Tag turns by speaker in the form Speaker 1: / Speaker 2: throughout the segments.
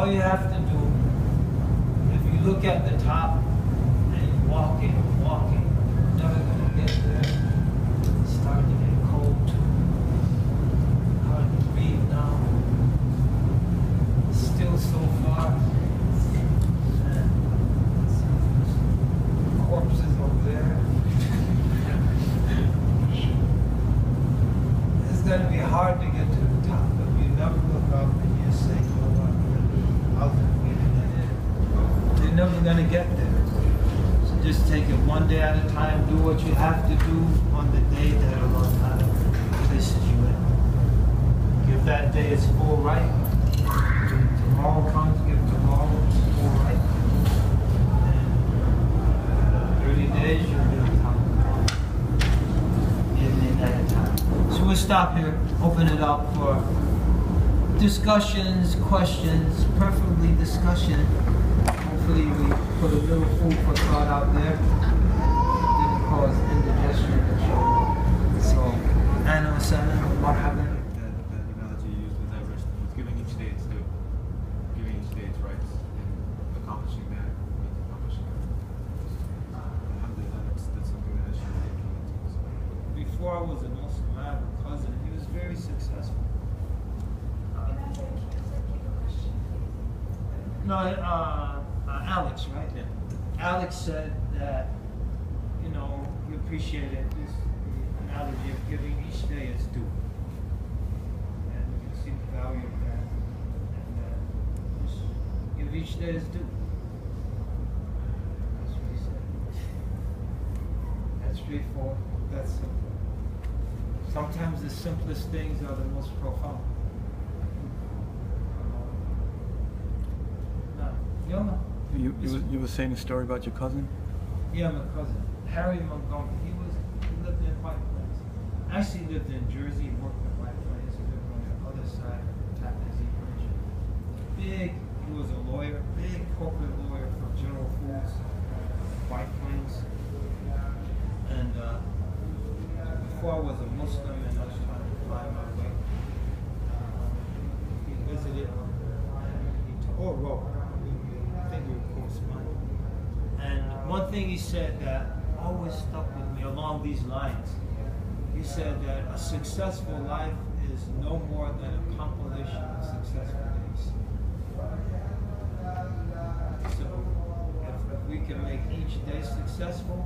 Speaker 1: all you have to do, if you look at the top and you're walking, you're never going to get there. It's starting to get cold too. Hard to breathe now. It's still so far. And corpses over there. It's going to be hard to get to the top, but you never look up and you say, oh, I'm you're never going to get there. So just take it one day at a time. Do what you have to do on the day that Allah places you in. Give that day its full right. When tomorrow comes, give tomorrow its full right. And 30 days, you'll be on top of it. Evening at a time. So we'll stop here, open it up for discussions, questions, preferably discussion. Hopefully we put a little food for thought out there. Didn't cause indigestion. So, ahlan wa sahlan wa marhaban.
Speaker 2: That analogy you used with Everest was giving each day its due. Giving each day its rights. And accomplishing that means accomplishing it. Alhamdulillah, that's something that I should be looking into. So.
Speaker 1: Before I was a Muslim, I have a cousin. He was very successful. No, Alex, right?
Speaker 2: Yeah.
Speaker 1: Alex said that, you know, he appreciated this the analogy of giving each day its due. And you can see the value of that. And just give each day its due. That's what he said. That's straightforward. That's simple. Sometimes the simplest things are the most profound.
Speaker 2: You were saying a story about your cousin?
Speaker 1: Yeah, my cousin, Harry Montgomery. He lived in White Plains. Actually lived in Jersey, worked in White Plains. He lived on the other side of the Tappan Zee Bridge. He was a lawyer, big corporate lawyer for General Foods, White Plains. And before I was a Muslim and I was trying to find my way, he visited, I think we were corresponding. And one thing he said that always stuck with me along these lines, he said that a successful life is no more than a compilation of successful days. So if we can make each day successful,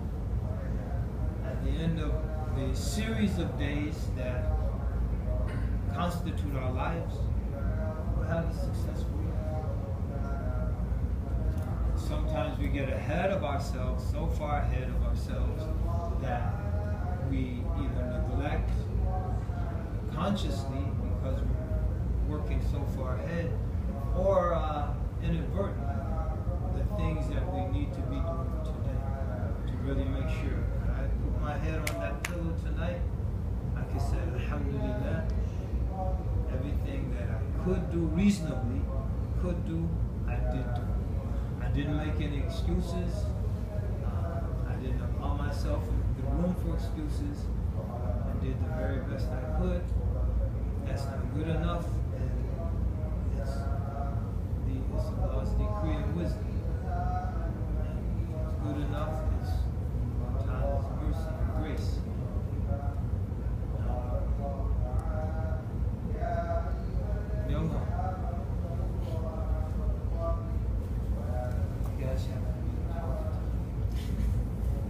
Speaker 1: at the end of the series of days that constitute our lives, we'll have a successful life. Sometimes we get ahead of ourselves, so far ahead of ourselves, that we either neglect consciously because we're working so far ahead, or inadvertently, the things that we need to be doing today to really make sure. When I put my head on that pillow tonight, I can say, alhamdulillah, everything that I could do reasonably, I did do. I didn't make any excuses. I didn't allow myself the room for excuses. I did the very best I could. That's not good enough. And it's Allah's decree and wisdom. And it's good enough. It's Ta'ala's mercy and grace.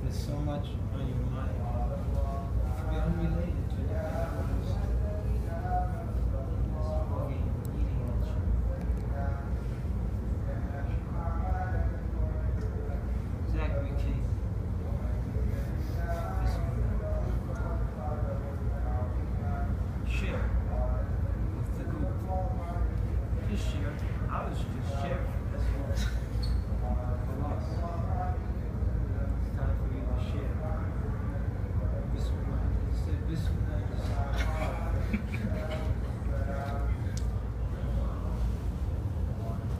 Speaker 1: There's so much on your mind. It could be unrelated to the others. It's bugging, eating at you. Zachary King. Share with the group. Just share. I was just sharing. That's all.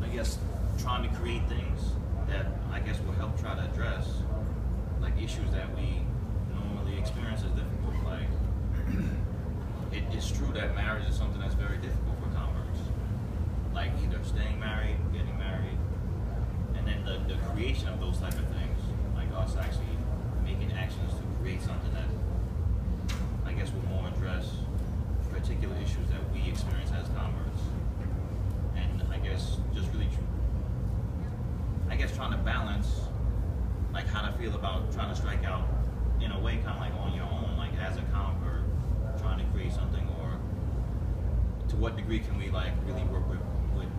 Speaker 3: I guess trying to create things that I guess will help try to address like issues that we normally experience as difficult. Like it's true that marriage is something that's very difficult for converts. Like either staying married, getting married, and then the creation of those type of things, like us actually making actions to create something that I guess will more address particular issues that we experience as converts. And I guess just really, trying to balance like how to feel about trying to strike out in a way kind of like on your own, like as a convert, trying to create something, or to what degree can we like really work with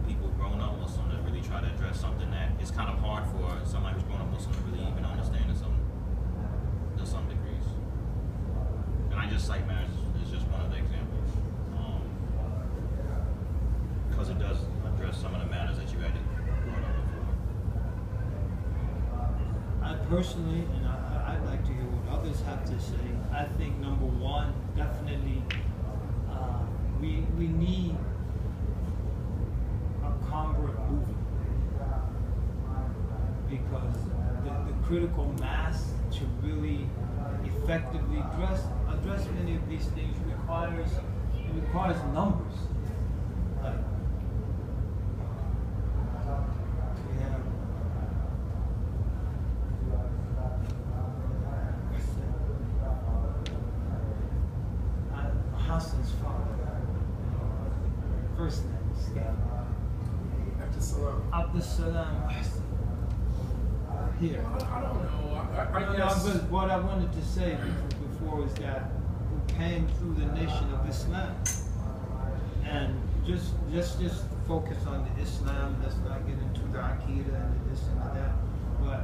Speaker 3: people grown up Muslim to really try to address something that is kind of hard for somebody who's grown up Muslim to really even understand to some degrees. And I just cite marriage as just one of the examples, because it does address some of the matters that you had brought up before.
Speaker 1: I personally, and I'd like to hear what others have to say. I think number one, definitely, we need a convert movement, because the critical mass to really effectively address many of these things requires numbers. Like, we have Hassan's father, first name is Abdul Salam here.
Speaker 4: I don't know. I guess.
Speaker 1: But what I wanted to say before is that who came through the nation of Islam, and just focus on the Islam. Let's not get into the Aqidah and the this and the that. But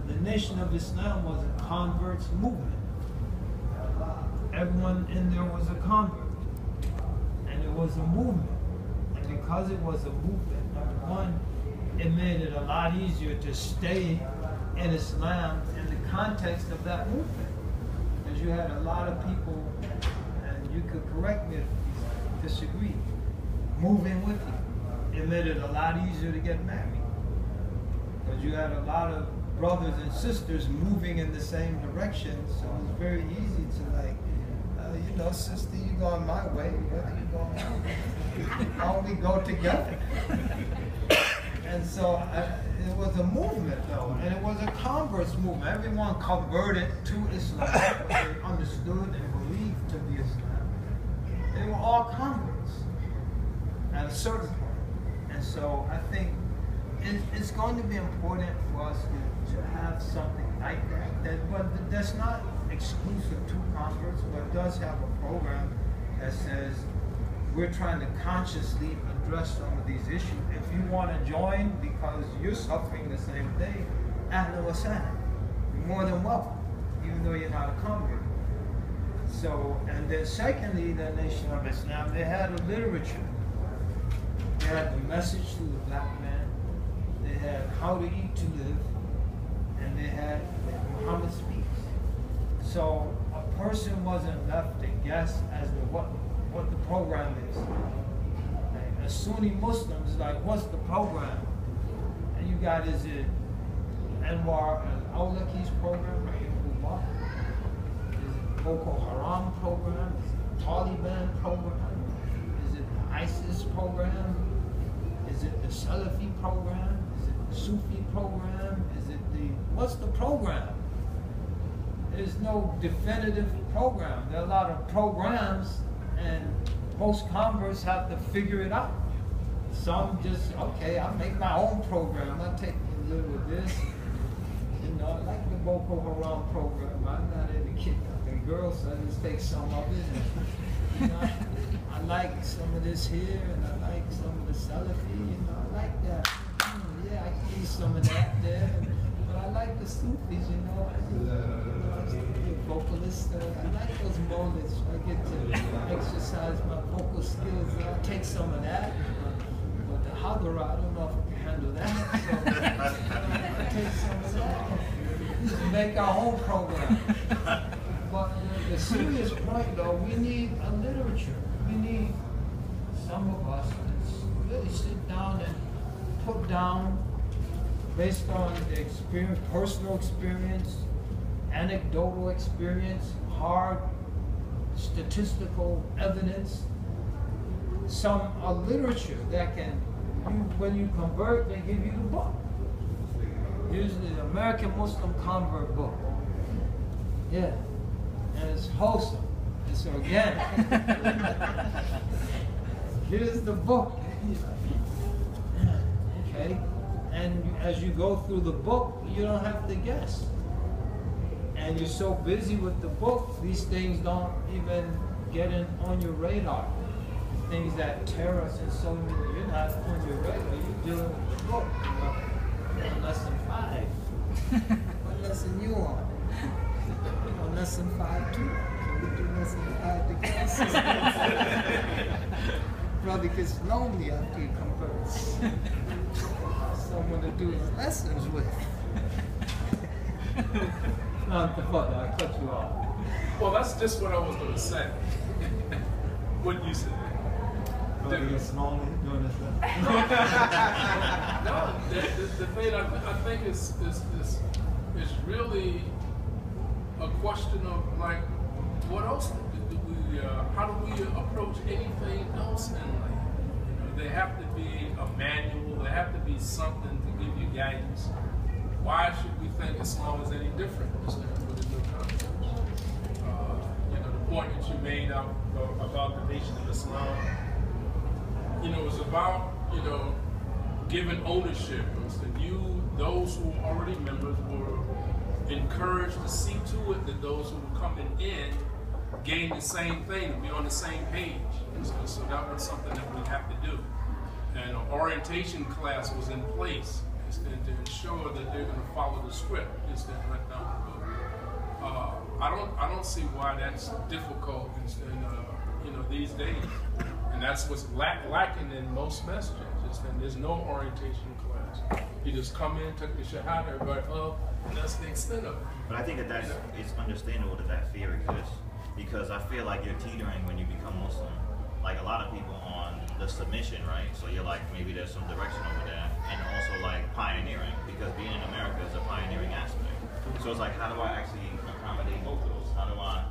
Speaker 1: the nation of Islam was a converts movement. Everyone in there was a convert, and it was a movement. And because it was a movement, number one, it made it a lot easier to stay in Islam in the context of that movement. Because you had a lot of people, and you could correct me if you disagree, moving with you. It made it a lot easier to get married. Because you had a lot of brothers and sisters moving in the same direction, so it was very easy to like, you know, sister, you going my way, brother, you going my way. Why don't we go together? And so it was a movement, though, and it was a converts movement. Everyone converted to Islam, what they understood and believed to be Islam. They were all converts at a certain point. And so I think it's going to be important for us to have something like that. But that's not exclusive to converts, but does have a program that says we're trying to consciously address some of these issues. If you want to join because you're suffering the same thing, ahlan wa sahlan. You're more than welcome, even though you're not a convert. So, and then secondly, the Nation of Islam, they had a literature. They had the message to the black man. They had how to eat to live, and they had Muhammad Speaks. So a person wasn't left to guess as to what the program is. As Sunni Muslims, like, what's the program? And you got, is it Anwar al-Awlaki's program? Is it Boko Haram program? Is it Taliban program? Is it the ISIS program? Is it the Salafi program? Is it the Sufi program? Is it the, what's the program? There's no definitive program. There are a lot of programs, and most converts have to figure it out. Some just, okay, I'll make my own program. I'll take a little of this. You know, I like the Boko Haram program. I'm not into kidnapping girls, so I just take some of it. And, you know, I like some of this here, and I like some of the Salafi. You know, I like that. Yeah, I can use some of that there. But I like the Sufis, you know. Vocalist, I like those moments. I get to exercise my vocal skills. I take some of that, but the Hadra, I don't know if I can handle that. So I take some of that. Just make our own program. But the serious point, though, we need a literature. We need some of us to really sit down and put down, based on the experience, personal experience, anecdotal experience, hard statistical evidence, some literature that can when you convert, they give you the book. Here's the American Muslim Convert book. Yeah, and it's wholesome. It's organic. Here's the book. Okay, and as you go through the book, you don't have to guess. And you're so busy with the book, these things don't even get on your radar. Things that tear us in so many, you're not on your radar, you're dealing with the book. You're on lesson 5. What lesson you on? On lesson 5 too. Can we do lesson 5 together? Brother gets lonely after he converts. Someone to do his lessons with. No, I cut you off.
Speaker 4: Well, that's just what I was going to say. What you said.
Speaker 1: Brother gets lonely doing this lesson.
Speaker 4: No, the thing I think is really a question of like, what else do we? How do we approach anything else in life? You know, there have to be a manual. There have to be something to give you guidance. Why should we think Islam is any different with a new context? You know, the point that you made out about the Nation of Islam, you know, is about, you know, giving ownership. Those who are already members were encouraged to see to it that those who were coming in gain the same thing, to be on the same page. So that was something that we have to do. And an orientation class was in place to ensure that they're going to follow the script instead of let down the book. I don't see why that's difficult in you know, these days. And that's what's lacking in most messages. There's no orientation class. You just come in, took the shahada, everybody, oh, that's the extent of it.
Speaker 3: But I think that it's understandable that fear exists, because I feel like you're teetering when you become Muslim. Like a lot of people on the submission, right? So you're like, maybe there's some direction over there, and also like pioneering, because being in America is a pioneering aspect. So it's like, how do I actually accommodate both of those? How do I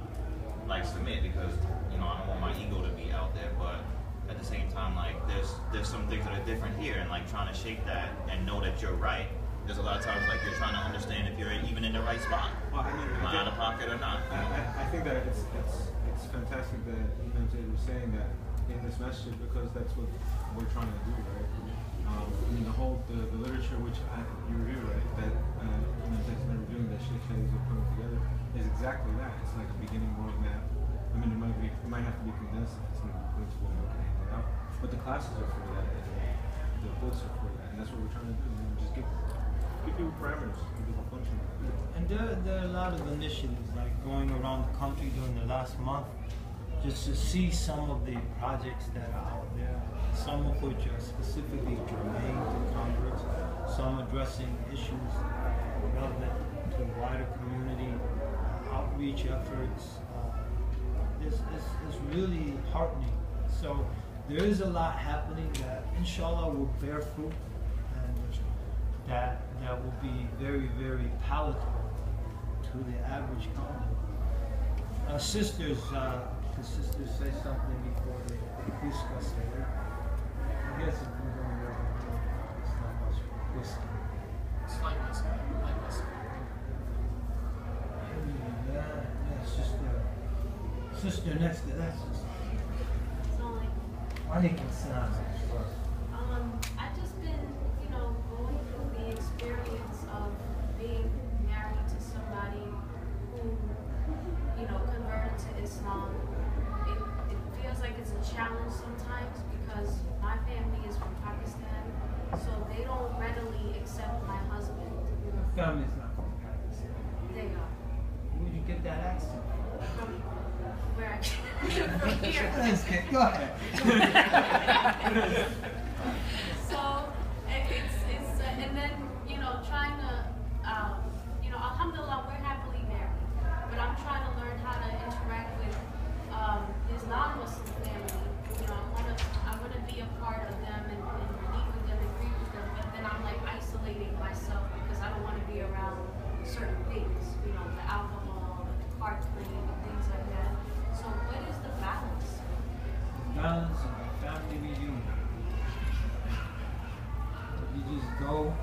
Speaker 3: like submit? Because, you know, I don't want my ego to be out there, but at the same time, like there's some things that are different here, and like trying to shake that and know that you're right. There's a lot of times like you're trying to understand if you're even in the right spot.
Speaker 2: Well, I mean,
Speaker 3: am I out of pocket or not?
Speaker 2: I think that it's fantastic that Imam Zaid was saying that in this message, because that's what we're trying to do, right? I mean, the literature which you review, right, that Imam Zaid's been reviewing, that Sheikh Shadi's are putting together, is exactly that. It's like a beginning roadmap. I mean, it might have to be condensed if it's going to be principle and work anything out. But the classes are for that, and the books are for that, and that's what we're trying to do. You know, just give people parameters, give people function.
Speaker 1: And there are a lot of initiatives, like going around the country during the last month, just to see some of the projects that are out there, some of which are specifically germane to converts, some addressing issues relevant to the wider community, outreach efforts. It's really heartening. So there is a lot happening that inshallah will bear fruit, and that will be very, very palatable to the average convert. Sisters, can sisters say something before they discuss it? I guess if we're going to it's not much whiskey.
Speaker 4: It's like whiskey.
Speaker 1: Yeah, sister next to that sister. Alaikum salam.
Speaker 5: I've just been, you know, going through the experience of being married to somebody who, you know, converted to Islam. It feels like it's a challenge sometimes because my family is from Pakistan, so they don't readily accept my husband.
Speaker 1: Family's not from Pakistan.
Speaker 5: They are.
Speaker 1: Where'd you get that accent from?
Speaker 5: Where I came from here.
Speaker 1: Go ahead.
Speaker 5: So it's and then, you know, trying to you know, alhamdulillah, we're happily married, but I'm trying to learn how to interact with his non-Muslim family. You know, I want to be a part of them and meet with them and agree with them, but then I'm like isolating myself because I don't want to be around certain things, you know, the alcohol, the card playing, and things like that. So what is the balance?
Speaker 1: Balance and family reunion. go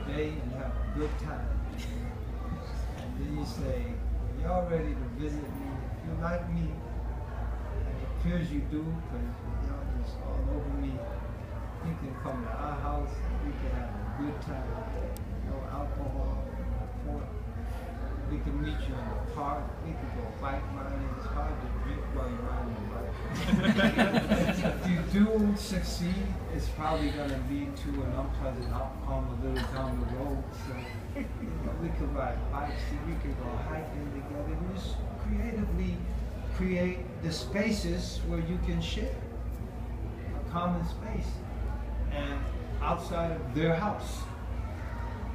Speaker 1: a day and have a good time. And then you say, y'all ready to visit me? If you like me, and it appears you do, because y'all just all over me, you can come to our house and we can have a good time. No alcohol, no pork. We can meet you in the park. We can go bike riding. It's hard to drink while you're riding a bike. If you do succeed, it's probably going to lead to an unpleasant outcome a little down the road. So, we could ride bikes. We could go hiking together. We just creatively create the spaces where you can share a common space, and outside of their house,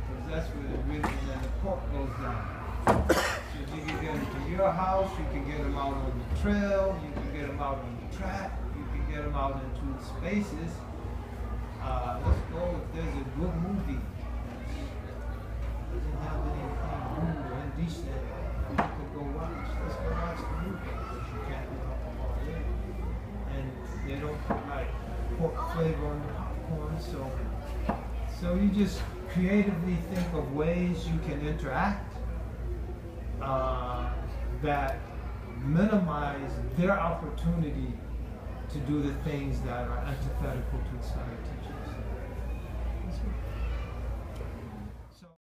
Speaker 1: because that's where the rhythm and the pork goes down. So you can get them to your house, you can get them out on the trail, you can get them out on the track, you can get them out into the spaces. Let's go, if there's a good movie that doesn't have anything rude or indecent, you could go watch. Let's go watch the movie, because you can't do alcohol there. And they don't put like pork flavor on the popcorn, so you just creatively think of ways you can interact that minimize their opportunity to do the things that are antithetical to what Islamic teachings.